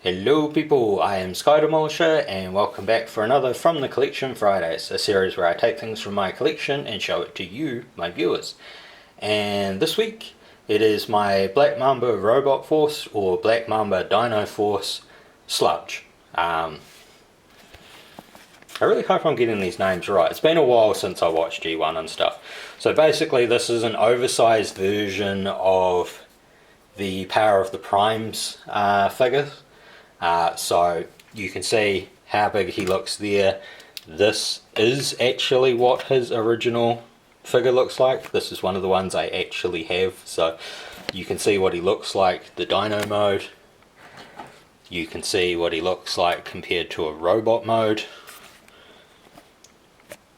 Hello people, I am Sky Demolisher and welcome back for another From the Collection Fridays, a series where I take things from my collection and show it to you, my viewers. And this week it is my Black Mamba Robot Force or Black Mamba Dino Force Sludge. I really hope I'm getting these names right. It's been a while since I watched G1 and stuff. So basically this is an oversized version of the Power of the Primes figures. So you can see how big he looks there. This is actually what his original figure looks like. This is one of the ones I actually have, so you can see what he looks like, the Dino mode. You can see what he looks like compared to a robot mode.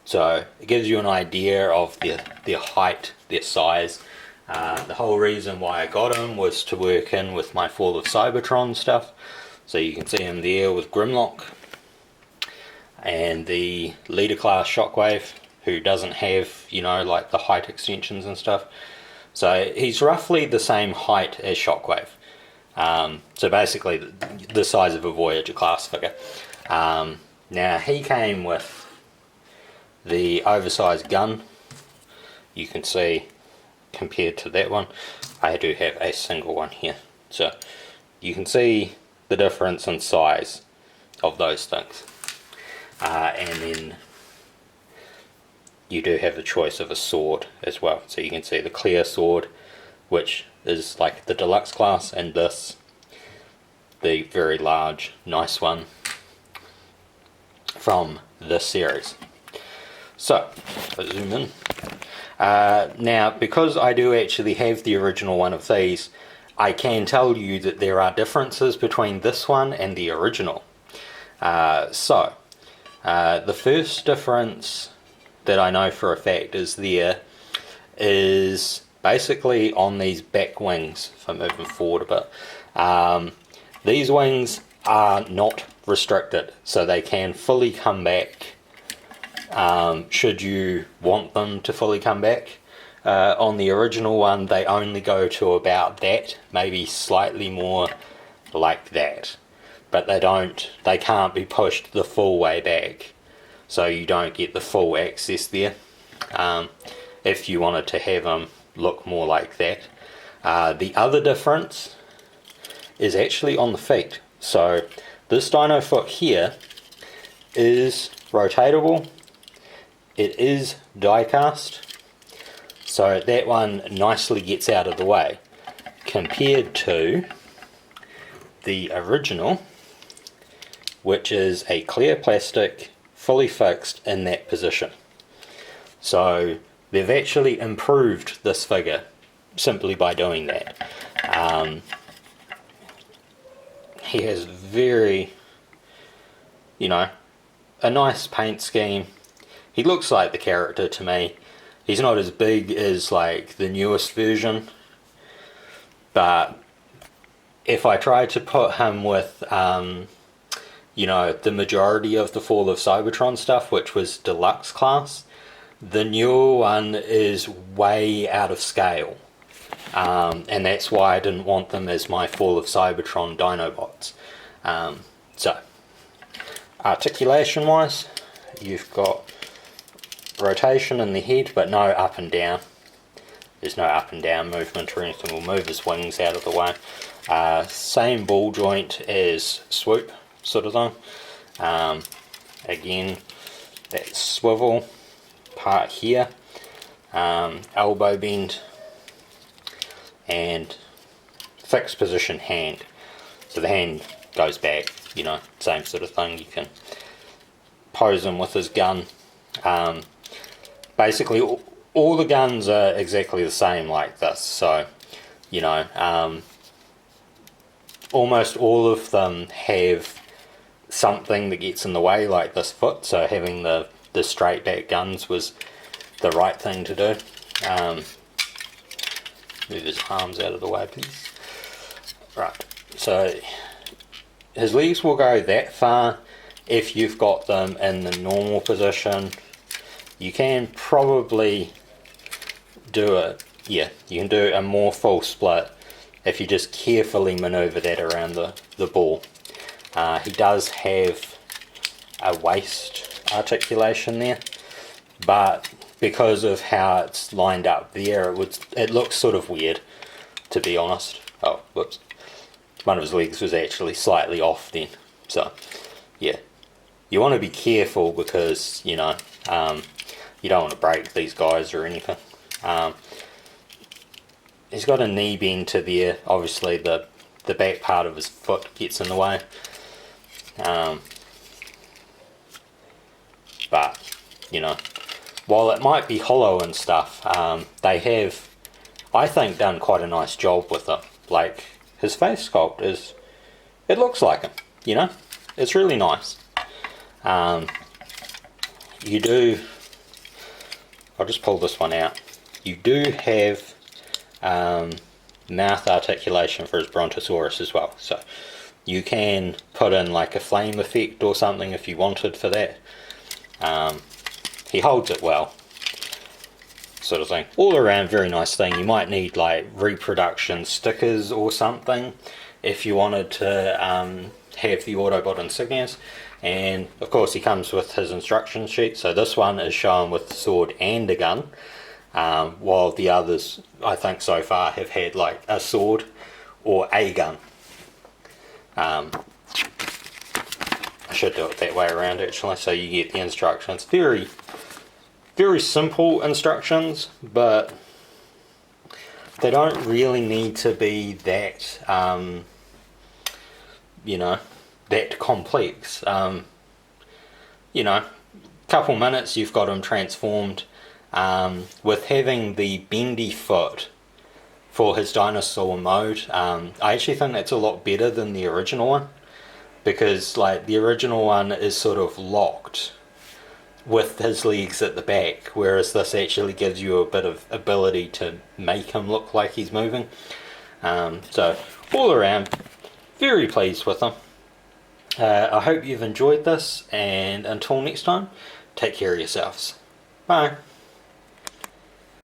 So it gives you an idea of their height, their size. The whole reason why I got him was to work in with my Fall of Cybertron stuff. So you can see him there with Grimlock and the leader class Shockwave, who doesn't have, you know, like the height extensions and stuff. So he's roughly the same height as Shockwave. So basically the size of a Voyager class figure. Now he came with the oversized gun. You can see compared to that one, I do have a single one here. So you can see the difference in size of those things, and then you do have the choice of a sword as well. So you can see the clear sword, which is like the deluxe class, and this, the very large nice one from this series. So I'll zoom in. Now because I do actually have the original one of these, I can tell you that there are differences between this one and the original. The first difference that I know for a fact is basically on these back wings. If I'm moving forward a bit, these wings are not restricted, so they can fully come back should you want them to fully come back. On the original one they only go to about that, maybe slightly more like that, but they can't be pushed the full way back, so you don't get the full access there. If you wanted to have them look more like that. The other difference is actually on the feet. So this dino foot here is rotatable, it is die cast, so that one nicely gets out of the way, compared to the original, which is a clear plastic, fully fixed in that position. So they've actually improved this figure simply by doing that. He has very, you know, a nice paint scheme. He looks like the character to me. He's not as big as like the newest version, but if I try to put him with you know, the majority of the Fall of Cybertron stuff, which was deluxe class, the newer one is way out of scale, and that's why I didn't want them as my Fall of Cybertron Dinobots. So articulation wise, you've got rotation in the head, but no up and down. There's no up and down movement or anything. We'll move his wings out of the way. Same ball joint as Swoop sort of thing. Again, that swivel part here, elbow bend, and fixed position hand. So the hand goes back, you know, same sort of thing. You can pose him with his gun. Basically all the guns are exactly the same like this, so you know, almost all of them have something that gets in the way, like this foot, so having the straight back guns was the right thing to do. Move his arms out of the way, please. Right, so his legs will go that far if you've got them in the normal position. You can probably do it, yeah, you can do a more full split if you just carefully maneuver that around the ball. He does have a waist articulation there, but because of how it's lined up there, it looks sort of weird, to be honest. Oh, whoops. One of his legs was actually slightly off then. So, yeah. You want to be careful because, you know, you don't want to break these guys or anything. He's got a knee bend to there. Obviously, the back part of his foot gets in the way. But, you know, while it might be hollow and stuff, they have, I think, done quite a nice job with it. Like, his face sculpt it looks like him, you know? It's really nice. You do, I'll just pull this one out. You do have mouth articulation for his Brontosaurus as well. So you can put in like a flame effect or something if you wanted for that. He holds it well, sort of thing. All around very nice thing. You might need like reproduction stickers or something if you wanted to have the Autobot insignias. And of course he comes with his instruction sheet. So this one is shown with the sword and a gun, while the others I think so far have had like a sword or a gun. I should do it that way around actually, so you get the instructions. Very, very simple instructions, but they don't really need to be that, you know, that complex. You know, couple minutes you've got him transformed. With having the bendy foot for his dinosaur mode, I actually think that's a lot better than the original one, because like the original one is sort of locked with his legs at the back, whereas this actually gives you a bit of ability to make him look like he's moving. So all around, very pleased with him. I hope you've enjoyed this, and until next time, take care of yourselves. Bye.